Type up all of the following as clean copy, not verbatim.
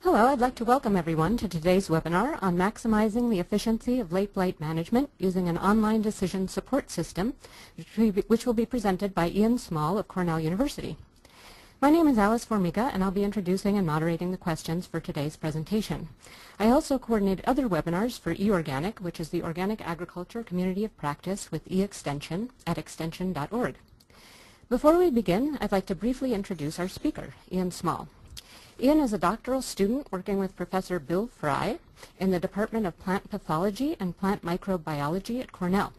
Hello, I'd like to welcome everyone to today's webinar on maximizing the efficiency of late blight management using an online decision support system, which will be presented by Ian Small of Cornell University. My name is Alice Formiga, and I'll be introducing and moderating the questions for today's presentation. I also coordinate other webinars for eOrganic, which is the Organic Agriculture Community of Practice with eExtension at extension.org. Before we begin, I'd like to briefly introduce our speaker, Ian Small. Ian is a doctoral student working with Professor Bill Fry in the Department of Plant Pathology and Plant Microbiology at Cornell.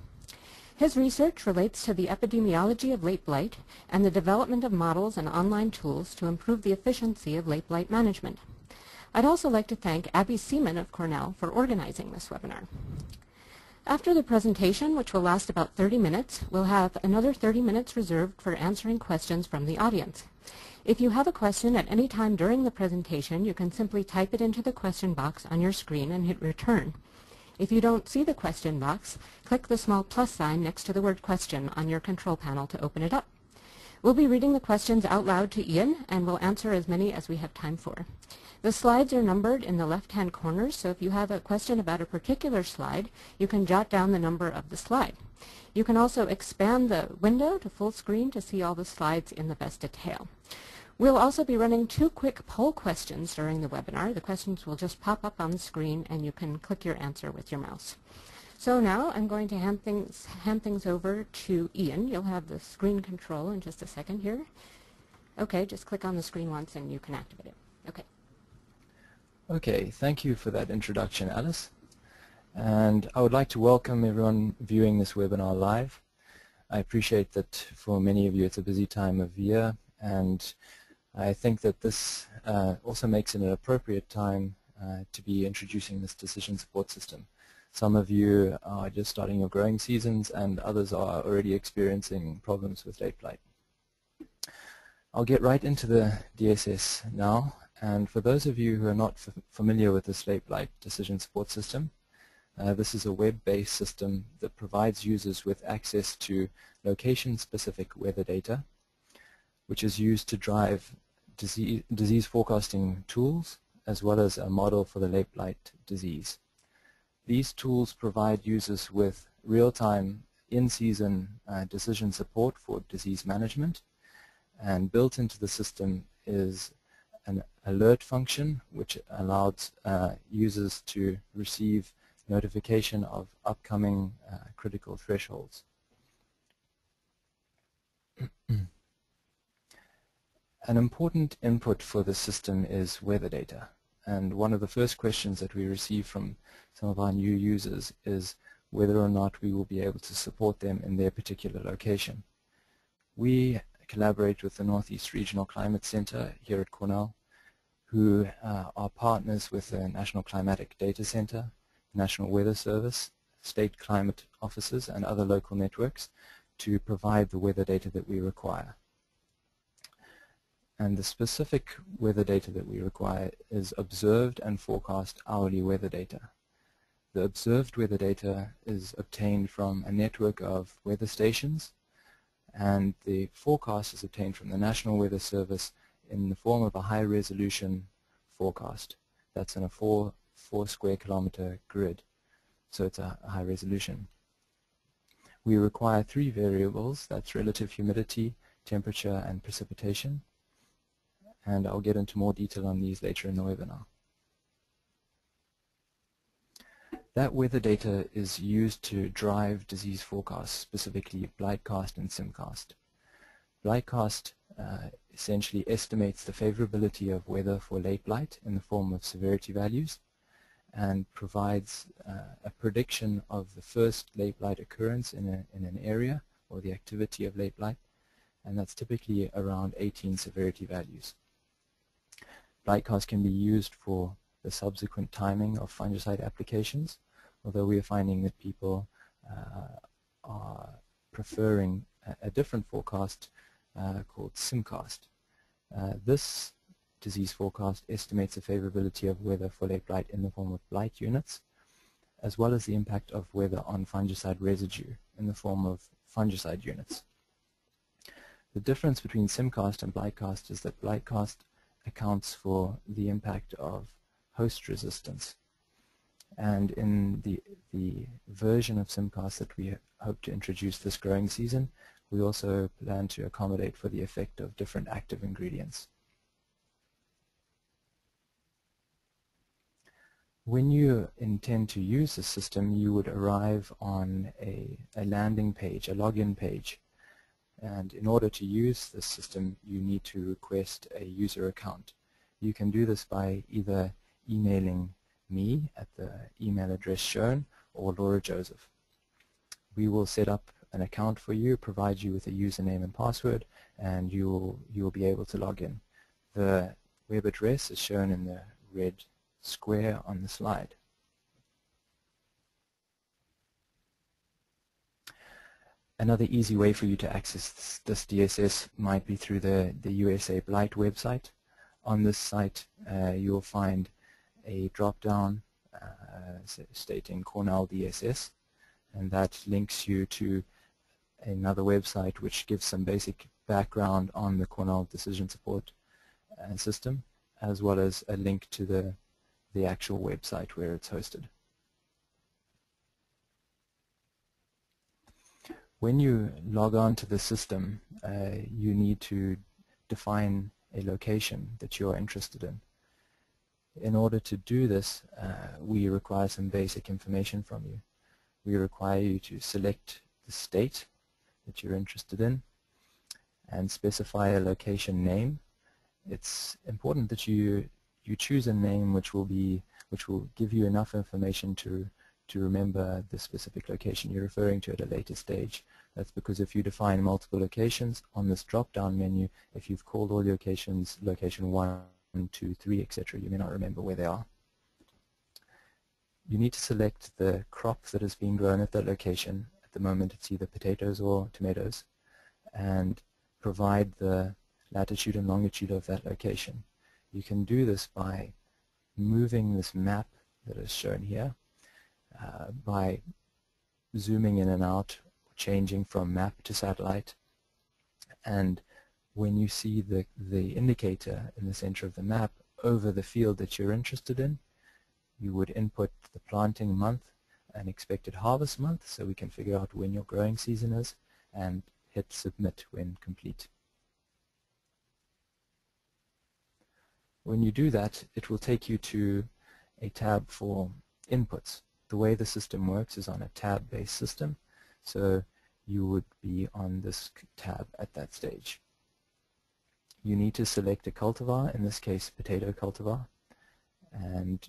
His research relates to the epidemiology of late blight and the development of models and online tools to improve the efficiency of late blight management. I'd also like to thank Abby Seaman of Cornell for organizing this webinar. After the presentation, which will last about 30 minutes, we'll have another 30 minutes reserved for answering questions from the audience. If you have a question at any time during the presentation, you can simply type it into the question box on your screen and hit return. If you don't see the question box, click the small plus sign next to the word question on your control panel to open it up. We'll be reading the questions out loud to Ian, and we'll answer as many as we have time for. The slides are numbered in the left-hand corners, so if you have a question about a particular slide, you can jot down the number of the slide. You can also expand the window to full screen to see all the slides in the best detail. We'll also be running 2 quick poll questions during the webinar. The questions will just pop up on the screen, and you can click your answer with your mouse. So now I'm going to hand things over to Ian. You'll have the screen control in just a second here. Okay, just click on the screen once and you can activate it. Okay. Okay, thank you for that introduction, Alice. And I would like to welcome everyone viewing this webinar live. I appreciate that for many of you it's a busy time of year, and I think that this also makes it an appropriate time to be introducing this decision support system. Some of you are just starting your growing seasons, and others are already experiencing problems with late blight. I'll get right into the DSS now, and for those of you who are not familiar with this late blight decision support system, this is a web-based system that provides users with access to location-specific weather data, which is used to drive disease forecasting tools, as well as a model for the late blight disease. These tools provide users with real-time, in-season decision support for disease management, and built into the system is an alert function which allows users to receive notification of upcoming critical thresholds. An important input for the system is weather data, and one of the first questions that we receive from some of our new users is whether or not we will be able to support them in their particular location. We collaborate with the Northeast Regional Climate Center here at Cornell, who are partners with the National Climatic Data Center, National Weather Service, state climate offices, and other local networks to provide the weather data that we require. And the specific weather data that we require is observed and forecast hourly weather data. The observed weather data is obtained from a network of weather stations, and the forecast is obtained from the National Weather Service in the form of a high-resolution forecast. That's in a 4 square kilometer grid, so it's a high resolution. We require 3 variables, that's relative humidity, temperature, and precipitation, and I'll get into more detail on these later in the webinar. That weather data is used to drive disease forecasts, specifically blightcast and simcast. Blightcast essentially estimates the favorability of weather for late blight in the form of severity values, and provides a prediction of the first late blight occurrence in an area, or the activity of late blight, and that's typically around 18 severity values. Blightcast can be used for the subsequent timing of fungicide applications, although we are finding that people are preferring a different forecast called simcast. This disease forecast estimates the favorability of weather for late blight in the form of blight units, as well as the impact of weather on fungicide residue in the form of fungicide units. The difference between simcast and blightcast is that blightcast accounts for the impact of host resistance. And in the version of Simcast that we hope to introduce this growing season, we also plan to accommodate for the effect of different active ingredients. When you intend to use the system, you would arrive on a landing page, a login page. And in order to use this system, you need to request a user account. You can do this by either emailing me at the email address shown or Laura Joseph. We will set up an account for you, provide you with a username and password, and you'll be able to log in. The web address is shown in the red square on the slide. Another easy way for you to access this DSS might be through the USA Blight website. On this site you'll find a drop-down stating Cornell DSS, and that links you to another website which gives some basic background on the Cornell decision support system, as well as a link to the actual website where it's hosted. When you log on to the system, you need to define a location that you're interested in. In order to do this, we require some basic information from you. We require you to select the state that you're interested in and specify a location name. It's important that you choose a name which will give you enough information to remember the specific location you're referring to at a later stage. That's because if you define multiple locations on this drop-down menu, if you've called all locations, location 1, 2, 3, etc., you may not remember where they are. You need to select the crop that is being grown at that location. At the moment it's either potatoes or tomatoes, and provide the latitude and longitude of that location. You can do this by moving this map that is shown here, by zooming in and out, changing from map to satellite, and when you see the indicator in the center of the map over the field that you're interested in, you would input the planting month and expected harvest month so we can figure out when your growing season is, and hit submit when complete. When you do that, it will take you to a tab for inputs. The way the system works is on a tab-based system, so you would be on this tab at that stage. You need to select a cultivar, in this case potato cultivar, and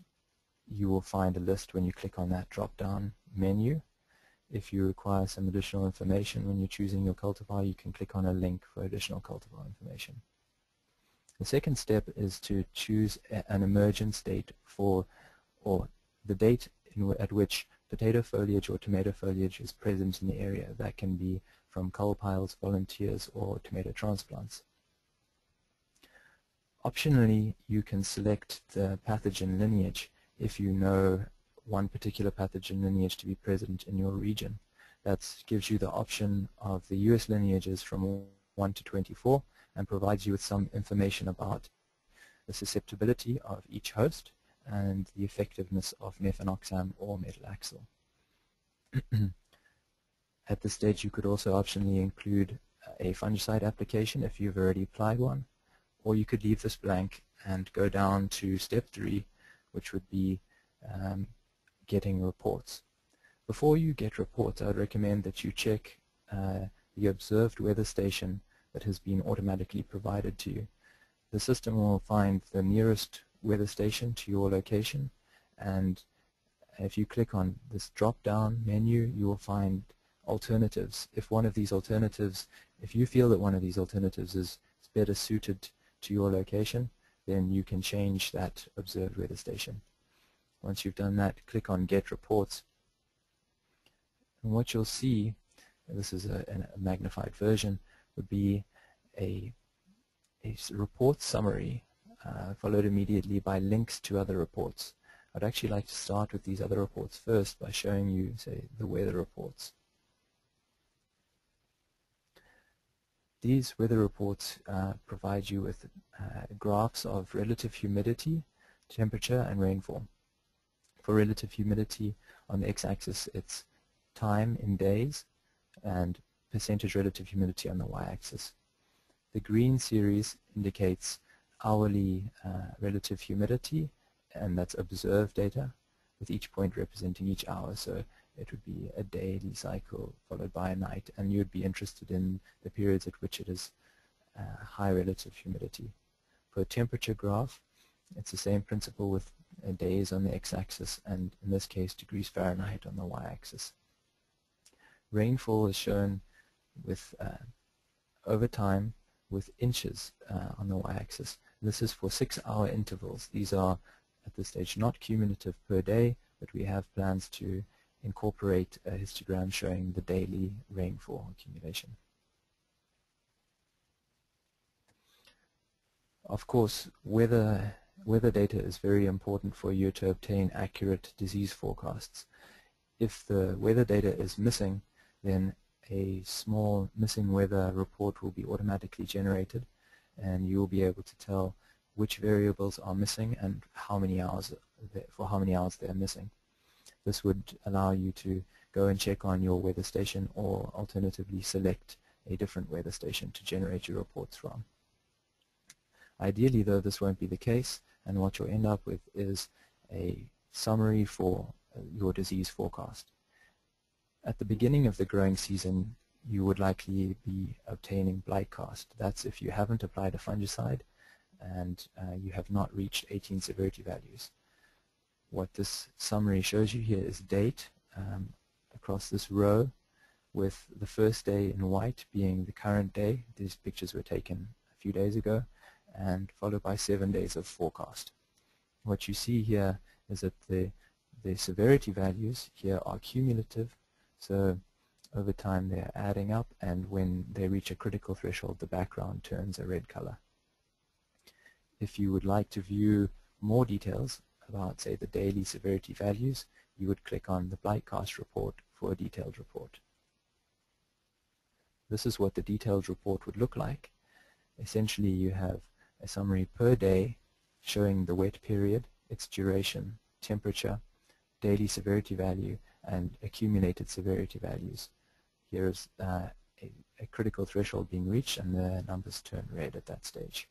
you will find a list when you click on that drop-down menu. If you require some additional information when you're choosing your cultivar, you can click on a link for additional cultivar information. The second step is to choose an emergence date for, or the date at which potato foliage or tomato foliage is present in the area. That can be from cull piles, volunteers, or tomato transplants. Optionally, you can select the pathogen lineage if you know one particular pathogen lineage to be present in your region. That gives you the option of the US lineages from 1 to 24 and provides you with some information about the susceptibility of each host and the effectiveness of mefenoxam or metalaxyl. At this stage, you could also optionally include a fungicide application if you've already applied one, or you could leave this blank and go down to step 3, which would be getting reports. Before you get reports, I would recommend that you check the observed weather station that has been automatically provided to you. The system will find the nearest weather station to your location, and if you click on this drop-down menu, you will find alternatives. If you feel that one of these alternatives is better suited to your location, then you can change that observed weather station. Once you've done that, click on Get Reports, and what you'll see, and this is a magnified version, would be a report summary followed immediately by links to other reports. I'd actually like to start with these other reports first by showing you, say, the weather reports. These weather reports provide you with graphs of relative humidity, temperature, and rainfall. For relative humidity, on the x-axis it's time in days, and percentage relative humidity on the y-axis. The green series indicates hourly relative humidity, and that's observed data, with each point representing each hour. So it would be a daily cycle followed by a night, and you would be interested in the periods at which it is high relative humidity. For a temperature graph, it's the same principle with days on the x-axis, and in this case degrees Fahrenheit on the y-axis. Rainfall is shown with over time with inches on the y-axis. This is for 6-hour intervals. These are at this stage not cumulative per day, but we have plans to incorporate a histogram showing the daily rainfall accumulation. Of course, weather data is very important for you to obtain accurate disease forecasts. If the weather data is missing, then a small missing weather report will be automatically generated, and you will be able to tell which variables are missing and for how many hours they are missing. This would allow you to go and check on your weather station, or alternatively select a different weather station to generate your reports from. Ideally, though, this won't be the case, and what you'll end up with is a summary for your disease forecast. At the beginning of the growing season, you would likely be obtaining blight cast. That's if you haven't applied a fungicide and you have not reached 18 severity values. What this summary shows you here is date across this row, with the first day in white being the current day. These pictures were taken a few days ago, and followed by 7 days of forecast. What you see here is that the severity values here are cumulative, so over time they are adding up, and when they reach a critical threshold, the background turns a red color. If you would like to view more details about, say, the daily severity values, you would click on the Blightcast report for a detailed report. This is what the detailed report would look like. Essentially, you have a summary per day showing the wet period, its duration, temperature, daily severity value, and accumulated severity values. Here is a critical threshold being reached, and the numbers turn red at that stage.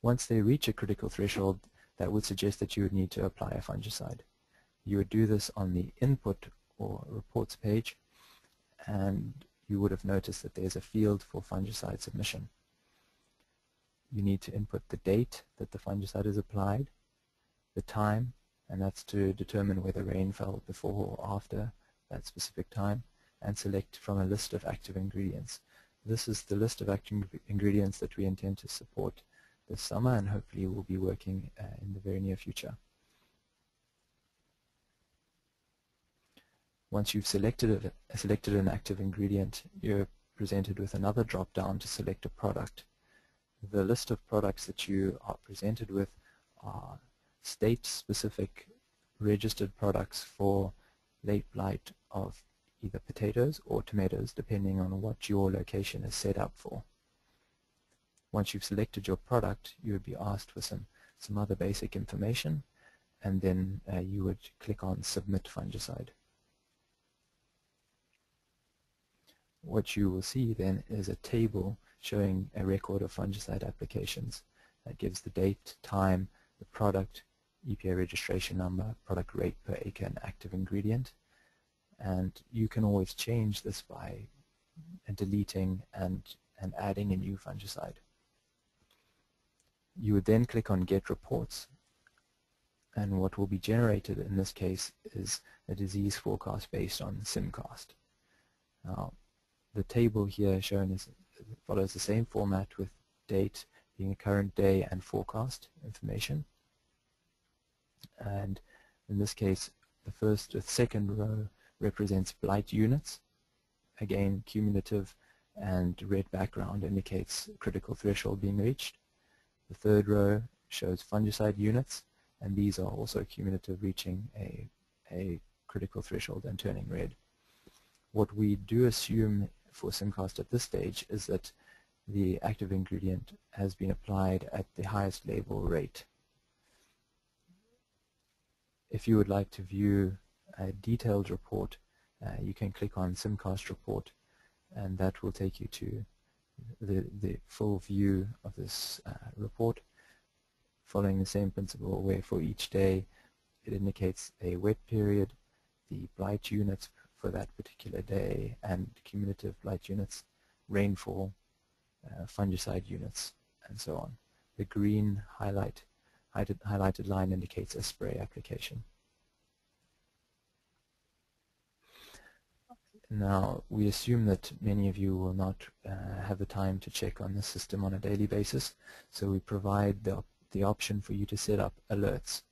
Once they reach a critical threshold, that would suggest that you would need to apply a fungicide. You would do this on the input or reports page, and you would have noticed that there's a field for fungicide submission. You need to input the date that the fungicide is applied, the time, and that's to determine whether rain fell before or after that specific time, and select from a list of active ingredients. This is the list of active ingredients that we intend to support this summer, and hopefully will be working in the very near future. Once you've selected an active ingredient, you're presented with another drop-down to select a product. The list of products that you are presented with are state-specific registered products for late blight of either potatoes or tomatoes, depending on what your location is set up for. Once you've selected your product, you would be asked for some other basic information, and then you would click on Submit Fungicide. What you will see then is a table showing a record of fungicide applications. That gives the date, time, the product, EPA registration number, product rate per acre, and active ingredient. And you can always change this by deleting and adding a new fungicide. You would then click on Get Reports, and what will be generated in this case is a disease forecast based on SimCast. Now, the table here shown follows the same format, with date being a current day and forecast information. And in this case, the second row represents blight units. Again, cumulative, and red background indicates critical threshold being reached. The third row shows fungicide units, and these are also cumulative, reaching a critical threshold and turning red. What we do assume for SimCast at this stage is that the active ingredient has been applied at the highest label rate. If you would like to view a detailed report, you can click on SimCast report, and that will take you to the full view of this report, following the same principle where for each day it indicates a wet period, the blight units for that particular day, and cumulative blight units, rainfall, fungicide units, and so on. The green highlighted line indicates a spray application. Now, we assume that many of you will not have the time to check on the system on a daily basis, so we provide the option for you to set up alerts.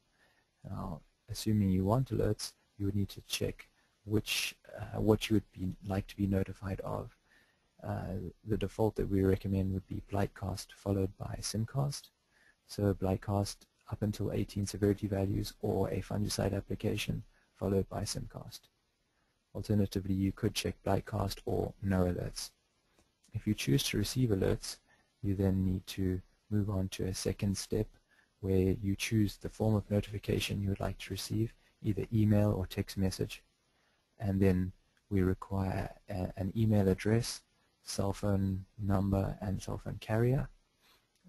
Now, assuming you want alerts, you would need to check what you would like to be notified of. The default that we recommend would be blightcast followed by SimCast. So blightcast up until 18 severity values, or a fungicide application followed by SimCast. Alternatively, you could check blightcast or no alerts. If you choose to receive alerts, you then need to move on to a second step where you choose the form of notification you would like to receive, either email or text message. And then we require an email address, cell phone number, and cell phone carrier,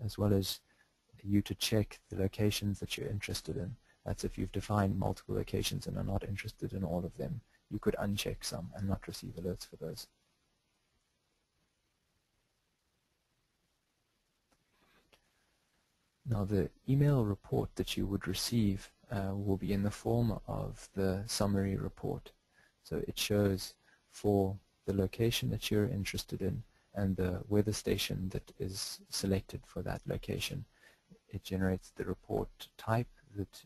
as well as you to check the locations that you're interested in. That's if you've defined multiple locations and are not interested in all of them. You could uncheck some and not receive alerts for those. Now, the email report that you would receive will be in the form of the summary report. So it shows for the location that you're interested in and the weather station that is selected for that location. It generates the report type that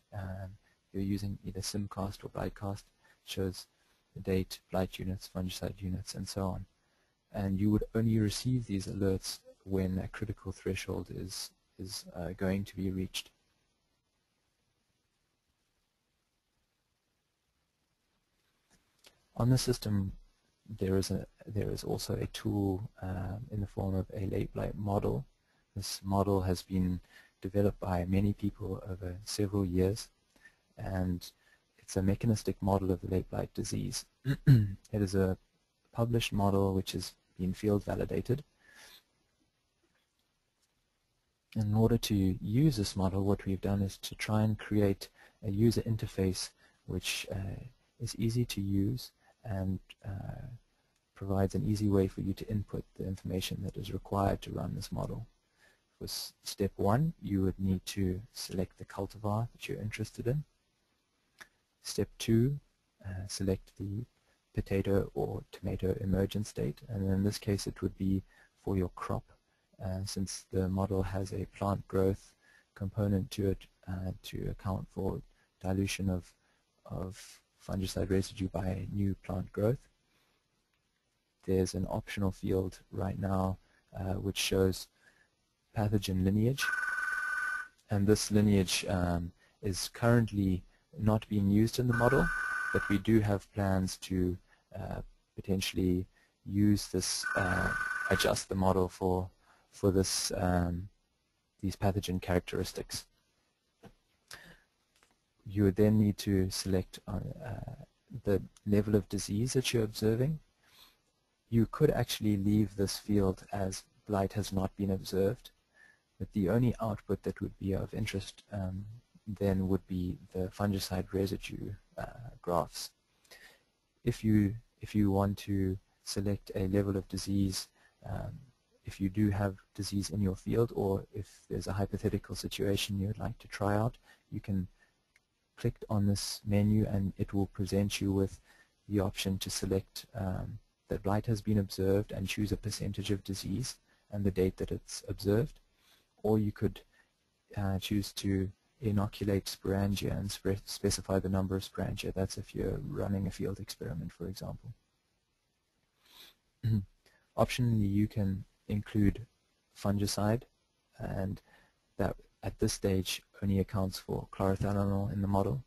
you're using, either SimCast or blightcast. Shows the date, blight units, fungicide units, and so on. And you would only receive these alerts when a critical threshold is going to be reached. On the system, there is also a tool in the form of a late blight model. This model has been developed by many people over several years, and it's a mechanistic model of the late blight disease. It is a published model which has been field validated. In order to use this model, what we've done is to try and create a user interface which is easy to use and provides an easy way for you to input the information that is required to run this model. For step 1, you would need to select the cultivar that you're interested in. Step 2, select the potato or tomato emergence date, and in this case it would be for your crop, since the model has a plant growth component to it to account for dilution of fungicide residue by new plant growth. There's an optional field right now which shows pathogen lineage, and this lineage is currently not being used in the model, but we do have plans to potentially use this, adjust the model for this these pathogen characteristics. You would then need to select the level of disease that you're observing. You could actually leave this field as blight has not been observed, but the only output that would be of interest then would be the fungicide residue graphs. If you want to select a level of disease, if you do have disease in your field, or if there's a hypothetical situation you would like to try out, you can click on this menu and it will present you with the option to select that blight has been observed and choose a percentage of disease and the date that it's observed, or you could choose to inoculate sporangia and specify the number of sporangia. That's if you're running a field experiment, for example. Optionally, you can include fungicide, and that at this stage only accounts for chlorothalonil in the model.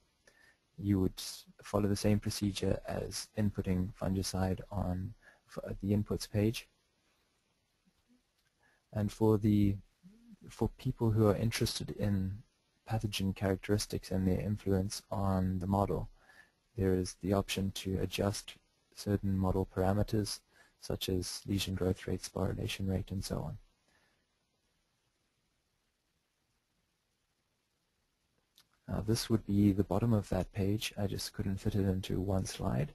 You would follow the same procedure as inputting fungicide on the inputs page. And for people who are interested in pathogen characteristics and their influence on the model, there is the option to adjust certain model parameters such as lesion growth rate, sporulation rate, and so on. This would be the bottom of that page. I just couldn't fit it into one slide.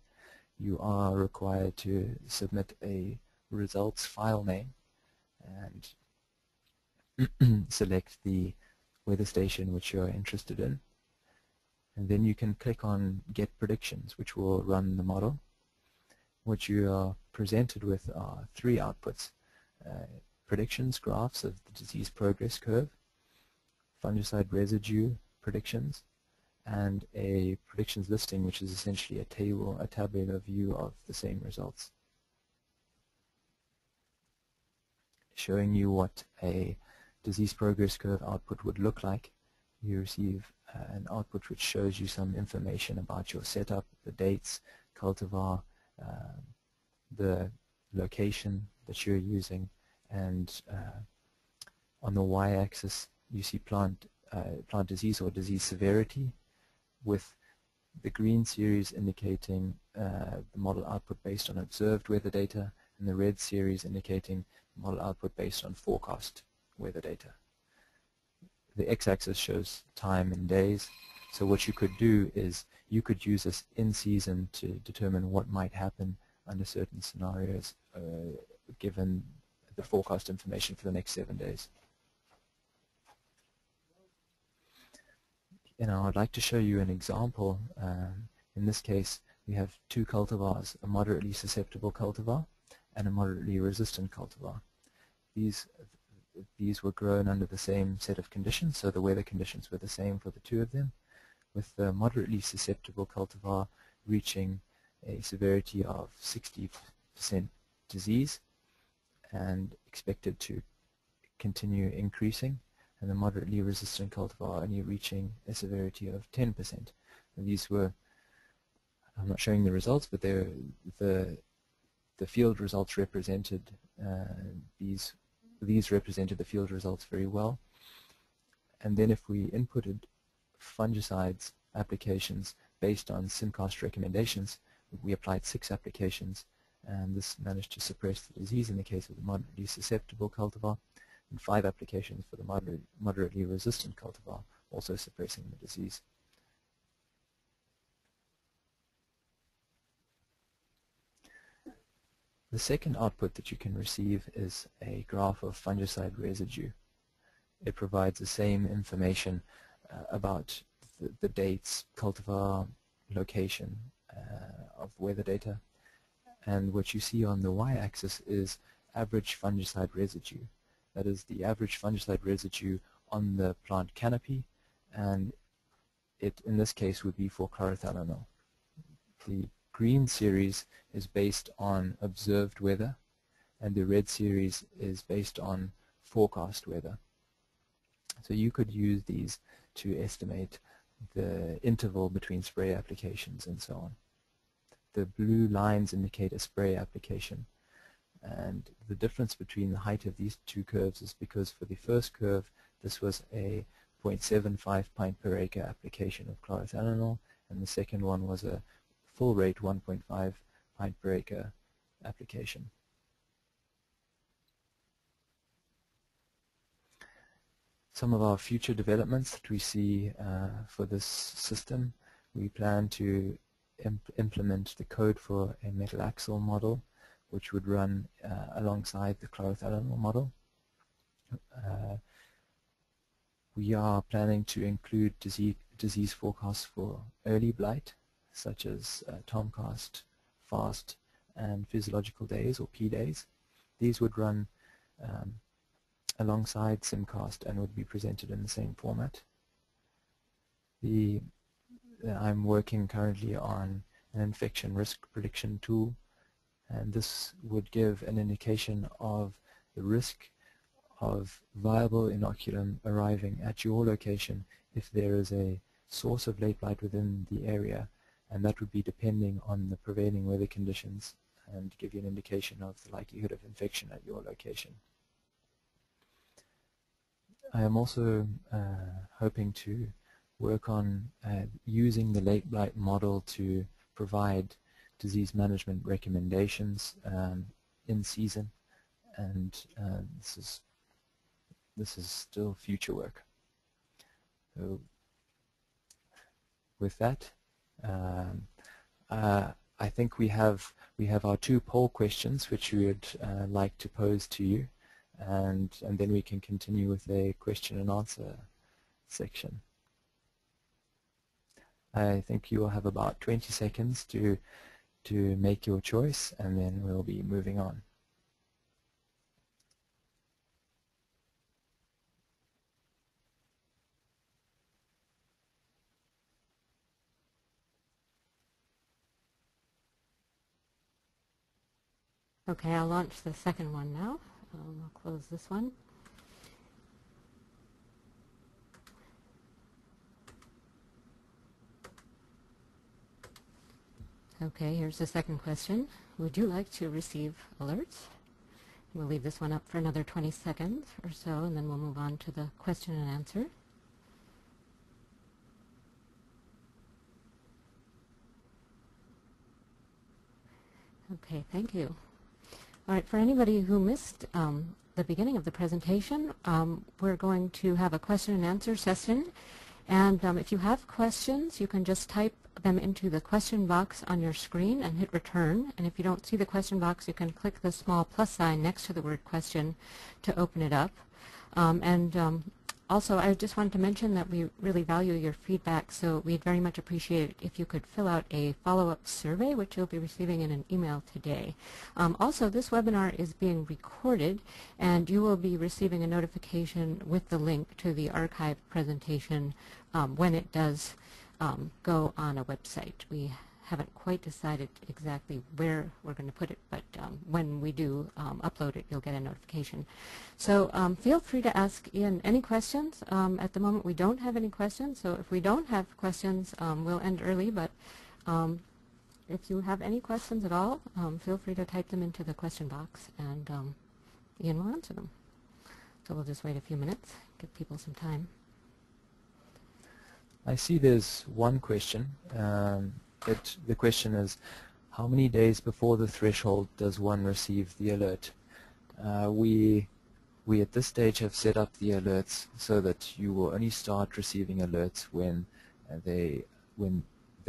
You are required to submit a results file name and select the weather station which you're interested in. And then you can click on Get Predictions, which will run the model. What you are presented with are three outputs: predictions, graphs of the disease progress curve, fungicide residue predictions, and a predictions listing, which is essentially a tabular view of the same results, showing you what a disease progress curve output would look like. You receive an output which shows you some information about your setup, the dates, cultivar, the location that you're using, and on the y-axis you see plant disease or disease severity, with the green series indicating the model output based on observed weather data, and the red series indicating model output based on forecast weather data. The x-axis shows time in days, so what you could do is you could use this in season to determine what might happen under certain scenarios given the forecast information for the next 7 days. I'd like to show you an example. In this case, we have two cultivars, a moderately susceptible cultivar and a moderately resistant cultivar. These were grown under the same set of conditions, so the weather conditions were the same for the two of them, with the moderately susceptible cultivar reaching a severity of 60% disease and expected to continue increasing, and the moderately resistant cultivar only reaching a severity of 10%. And these were, I'm not showing the results, but the field results represented these represented the field results very well. And then if we inputted fungicides applications based on SimCast recommendations, we applied 6 applications, and this managed to suppress the disease in the case of the moderately susceptible cultivar, and 5 applications for the moderately resistant cultivar, also suppressing the disease. The second output that you can receive is a graph of fungicide residue. It provides the same information about the dates, cultivar, location of weather data, and what you see on the y-axis is average fungicide residue. That is the average fungicide residue on the plant canopy, and it in this case would be for chlorothalonil. The green series is based on observed weather, and the red series is based on forecast weather. So you could use these to estimate the interval between spray applications and so on. The blue lines indicate a spray application, and the difference between the height of these two curves is because for the first curve this was a 0.75 pint per acre application of chlorothalonil, and the second one was a full rate 1.5 pint per acre application. Some of our future developments that we see for this system: we plan to implement the code for a metal axle model, which would run alongside the chlorothalonil model. We are planning to include disease forecasts for early blight, such as Tomcast, FAST, and physiological days, or P days. These would run alongside SimCast and would be presented in the same format. I'm working currently on an infection risk prediction tool, and this would give an indication of the risk of viable inoculum arriving at your location if there is a source of late blight within the area, and that would be depending on the prevailing weather conditions and give you an indication of the likelihood of infection at your location. I am also hoping to work on using the late blight model to provide disease management recommendations in season, and this is still future work. So with that, I think we have our 2 poll questions which we would like to pose to you, and then we can continue with a question and answer section. I think you will have about 20 seconds to make your choice, and then we'll be moving on. Okay, I'll launch the second one now. I'll close this one. Okay, here's the second question. Would you like to receive alerts? We'll leave this one up for another 20 seconds or so, and then we'll move on to the question and answer. Okay, thank you. All right, for anybody who missed the beginning of the presentation, we're going to have a question and answer session. And if you have questions, you can just type them into the question box on your screen and hit return. And if you don't see the question box, you can click the small plus sign next to the word question to open it up. Also, I just wanted to mention that we really value your feedback, so we'd very much appreciate it if you could fill out a follow-up survey, which you'll be receiving in an email today. Also, this webinar is being recorded, and you will be receiving a notification with the link to the archived presentation when it does go on a website. We haven't quite decided exactly where we're going to put it, but when we do upload it, you'll get a notification. So feel free to ask Ian any questions. At the moment, we don't have any questions, so if we don't have questions, we'll end early, but if you have any questions at all, feel free to type them into the question box, and Ian will answer them. So we'll just wait a few minutes, give people some time. I see there's one question. The question is, how many days before the threshold does one receive the alert? We at this stage have set up the alerts so that you will only start receiving alerts when the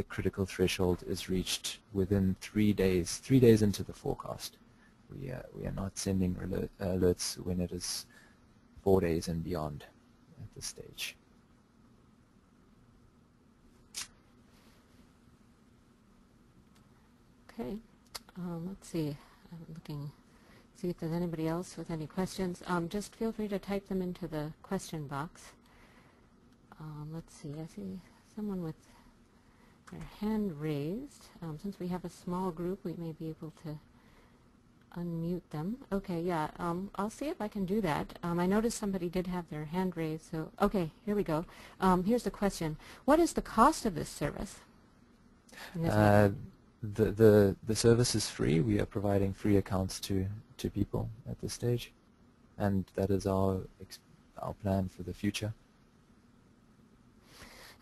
critical threshold is reached within 3 days. 3 days into the forecast. We are not sending alerts when it is 4 days and beyond at this stage. Okay, let's see. I'm looking, see if there's anybody else with any questions. Just feel free to type them into the question box. Let's see. I see someone with their hand raised. Since we have a small group, we may be able to unmute them. Okay, yeah. I'll see if I can do that. I noticed somebody did have their hand raised. So, okay, here we go. Here's the question: what is the cost of this service? The service is free. We are providing free accounts to people at this stage, and that is our plan for the future.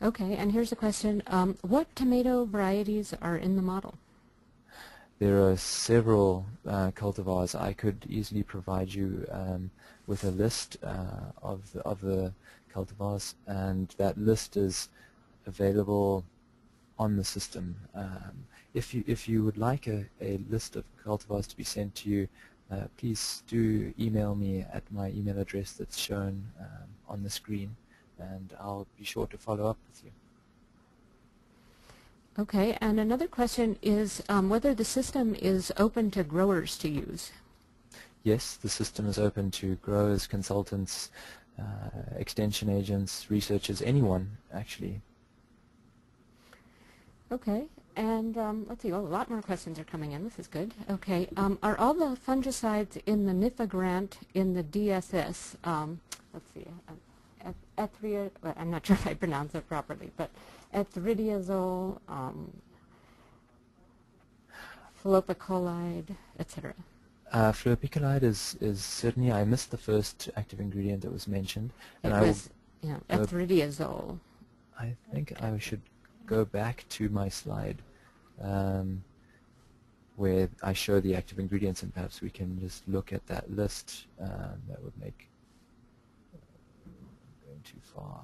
Okay, and here's the question: what tomato varieties are in the model? There are several cultivars. I could easily provide you with a list of the cultivars, and that list is available on the system. If you would like a list of cultivars to be sent to you, please do email me at my email address that's shown on the screen, and I'll be sure to follow up with you. Okay, and another question is whether the system is open to growers to use. Yes, the system is open to growers, consultants, extension agents, researchers, anyone actually. Okay, and let's see, a lot more questions are coming in. This is good. Okay, are all the fungicides in the NIFA grant in the DSS, let's see, I'm not sure if I pronounce it properly, but ethridiazole, Flopicolide, etc.? Fluopicolide is certainly, I missed the first active ingredient that was mentioned. It And I was will ethridiazole. I think I should go back to my slide where I show the active ingredients, and perhaps we can just look at that list. That would make going too far.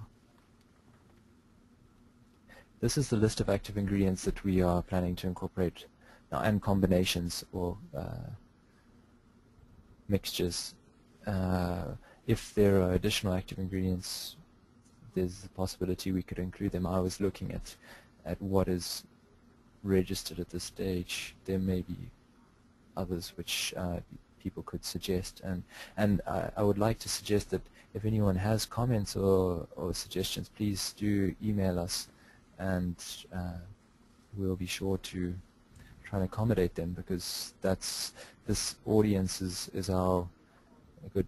This is the list of active ingredients that we are planning to incorporate now, and combinations or mixtures. If there are additional active ingredients, there's a possibility we could include them. I was looking at what is registered at this stage. There may be others which people could suggest, and I would like to suggest that if anyone has comments or suggestions, please do email us, and we'll be sure to try and accommodate them, because this audience is a good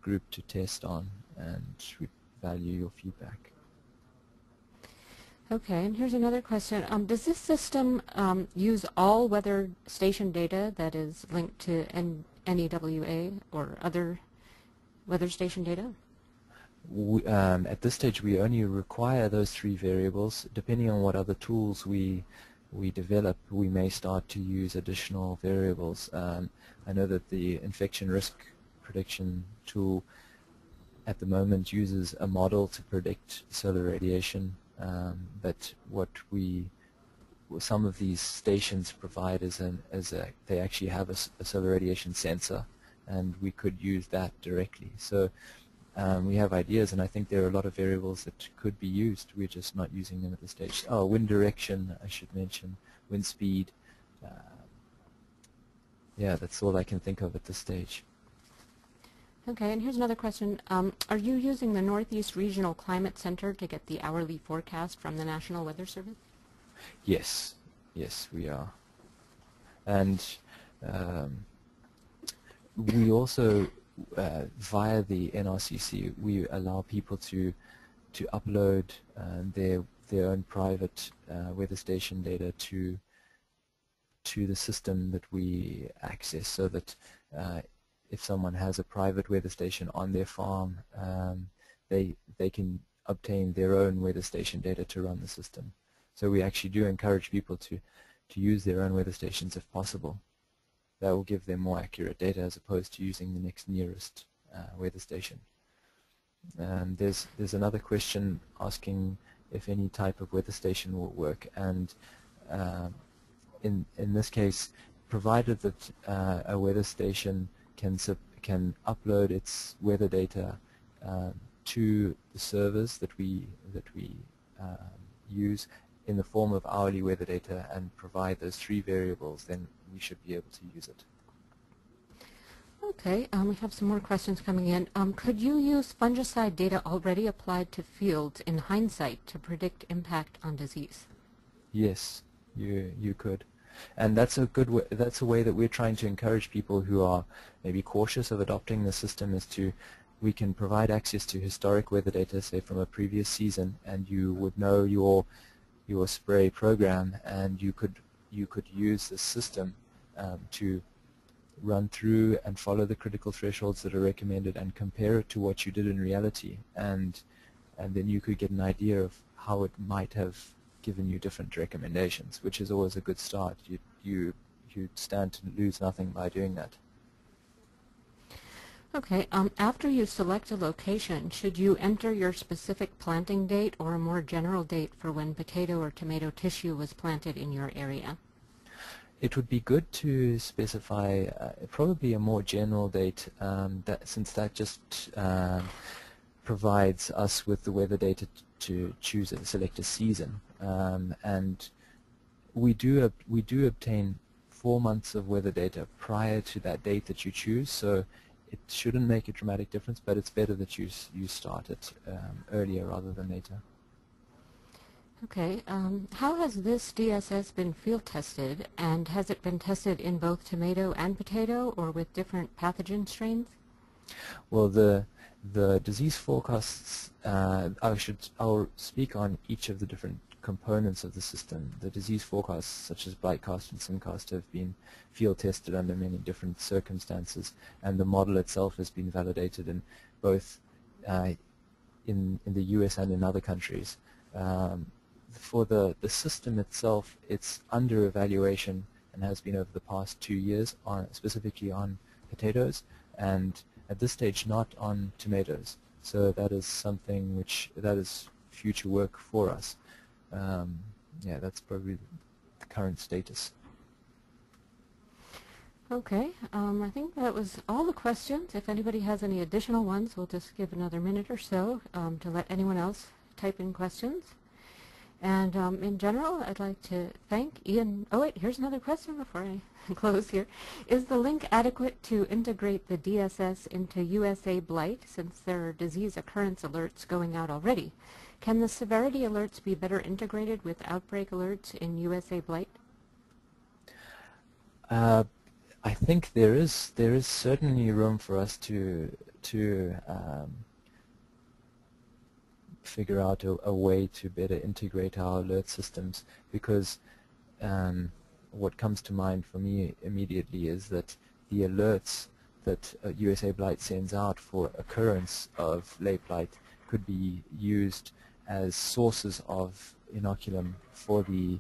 group to test on, and we value your feedback. Okay, and here's another question. Does this system use all weather station data that is linked to NEWA or other weather station data? At this stage, we only require those 3 variables. Depending on what other tools we develop, we may start to use additional variables. I know that the infection risk prediction tool at the moment uses a model to predict solar radiation, but what some of these stations provide they actually have a solar radiation sensor, and we could use that directly. So we have ideas, and I think there are a lot of variables that could be used. We're just not using them at this stage. Oh, wind direction, I should mention, wind speed. Yeah, that's all I can think of at this stage. Okay, and here's another question. Are you using the Northeast Regional Climate Center to get the hourly forecast from the National Weather Service? Yes, we are. And we also, via the NRCC, we allow people to upload their own private weather station data to the system that we access, so that if someone has a private weather station on their farm, they can obtain their own weather station data to run the system. So we actually do encourage people to use their own weather stations if possible. That will give them more accurate data as opposed to using the next nearest weather station. There's another question asking if any type of weather station will work, and in this case, provided that a weather station can upload its weather data to the servers that we use in the form of hourly weather data and provide those 3 variables, then we should be able to use it. Okay, we have some more questions coming in. Could you use fungicide data already applied to fields in hindsight to predict impact on disease? Yes, you could. And that's a good way, that's a way that we're trying to encourage people who are maybe cautious of adopting the system, is we can provide access to historic weather data, say from a previous season, and you would know your spray program, and you could use this system to run through and follow the critical thresholds that are recommended and compare it to what you did in reality, and then you could get an idea of how it might have given you different recommendations, which is always a good start. You stand to lose nothing by doing that. Okay, after you select a location, should you enter your specific planting date or a more general date for when potato or tomato tissue was planted in your area? It would be good to specify probably a more general date, since that just provides us with the weather data to select a season, and we do obtain 4 months of weather data prior to that date that you choose, so it shouldn't make a dramatic difference, but it's better that you start it earlier rather than later. Okay, how has this DSS been field tested, and has it been tested in both tomato and potato or with different pathogen strains? Well, the disease forecasts, I'll speak on each of the different components of the system. The disease forecasts such as blightcast and simcast have been field tested under many different circumstances, and the model itself has been validated in both in the US and in other countries. For the system itself, it's under evaluation and has been over the past 2 years, specifically on potatoes, and at this stage not on tomatoes. So that is something that is future work for us. Yeah, that's probably the current status. Okay, I think that was all the questions. If anybody has any additional ones, we'll just give another minute or so to let anyone else type in questions. And in general, I'd like to thank Ian. Oh wait, here's another question before I close here. Is the link adequate to integrate the DSS into USA Blight, since there are disease occurrence alerts going out already? Can the severity alerts be better integrated with outbreak alerts in USA Blight? I think there is certainly room for us to figure out a way to better integrate our alert systems, because what comes to mind for me immediately is that the alerts that USA Blight sends out for occurrence of late blight could be used as sources of inoculum for the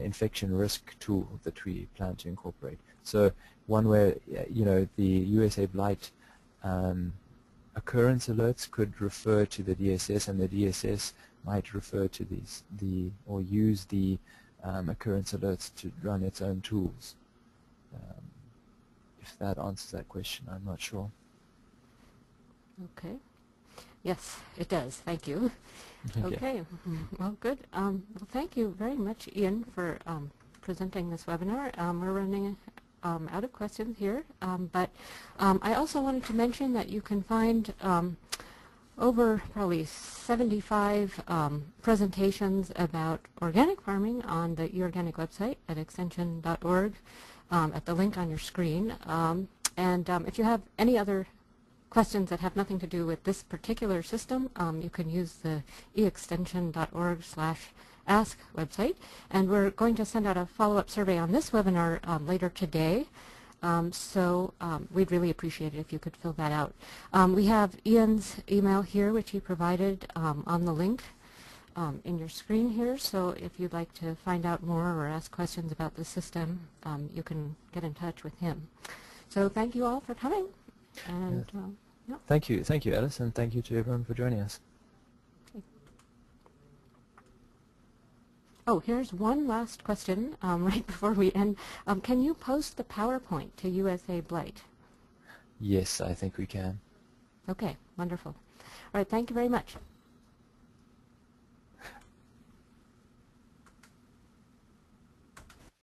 infection risk tool that we plan to incorporate. So one where the USA Blight occurrence alerts could refer to the DSS, and the DSS might refer to or use the occurrence alerts to run its own tools. If that answers that question, I'm not sure. Okay. Yes, it does. Thank you. Okay. Well, good. Well, thank you very much, Ian, for presenting this webinar. We're running out of questions here, but I also wanted to mention that you can find over probably 75 presentations about organic farming on the eOrganic website at extension.org at the link on your screen. And if you have any other questions that have nothing to do with this particular system, you can use the eextension.org/ask website, and we're going to send out a follow-up survey on this webinar later today, so we'd really appreciate it if you could fill that out. We have Ian's email here, which he provided on the link in your screen here, so if you'd like to find out more or ask questions about the system, you can get in touch with him. So thank you all for coming. And yeah. Thank you, Alice, and thank you to everyone for joining us. Okay. Oh, here's one last question right before we end. Can you post the PowerPoint to USA Blight? Yes, I think we can. Okay, wonderful. All right, thank you very much.